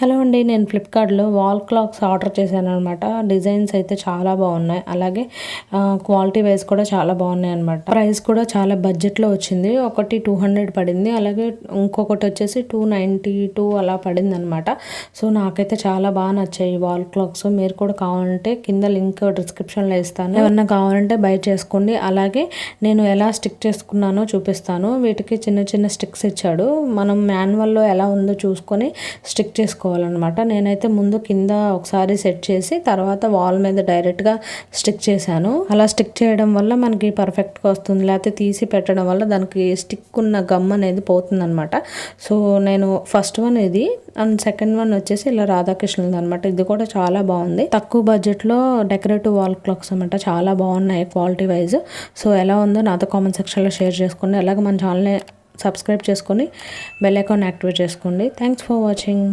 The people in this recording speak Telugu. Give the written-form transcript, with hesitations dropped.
హలో అండి, నేను ఫ్లిప్కార్ట్లో వాల్ క్లాక్స్ ఆర్డర్ చేశాను అనమాట. డిజైన్స్ అయితే చాలా బాగున్నాయి, అలాగే క్వాలిటీ వైజ్ కూడా చాలా బాగున్నాయి అనమాట. ప్రైస్ కూడా చాలా బడ్జెట్లో వచ్చింది. ఒకటి 200 పడింది, అలాగే ఇంకొకటి వచ్చేసి 292 అలా పడింది అనమాట. సో నాకైతే చాలా బాగా నచ్చాయి వాల్ క్లాక్స్. మీరు కూడా కావాలంటే కింద లింక్ డిస్క్రిప్షన్లో ఇస్తాను, ఏమన్నా కావాలంటే బై చేసుకోండి. అలాగే నేను ఎలా స్టిక్ చేసుకున్నానో చూపిస్తాను. వీటికి చిన్న చిన్న స్టిక్స్ ఇచ్చాడు, మనం మాన్యువల్లో ఎలా ఉందో చూసుకొని స్టిక్ చేసుకోవాలన్నమాట. నేనైతే ముందు కింద ఒకసారి సెట్ చేసి తర్వాత వాల్ మీద డైరెక్ట్గా స్టిక్ చేశాను. అలా స్టిక్ చేయడం వల్ల మనకి పర్ఫెక్ట్గా వస్తుంది, లేకపోతే తీసి పెట్టడం వల్ల దానికి స్టిక్ ఉన్న గమ్ అనేది పోతుంది అనమాట. సో నేను ఫస్ట్ వన్ ఇది, అండ్ సెకండ్ వన్ వచ్చేసి ఇలా రాధాకృష్ణుది అనమాట. ఇది కూడా చాలా బాగుంది, తక్కువ బడ్జెట్లో డెకరేటివ్ వాల్ క్లాక్స్ అనమాట. చాలా బాగున్నాయి క్వాలిటీ వైజ్. సో ఎలా ఉందో నాతో కామెంట్ సెక్షన్లో షేర్ చేసుకోండి. అలాగే మన ఛానల్ని సబ్స్క్రైబ్ చేసుకొని బెల్ ఐకాన్ యాక్టివేట్ చేసుకోండి. Thanks for watching.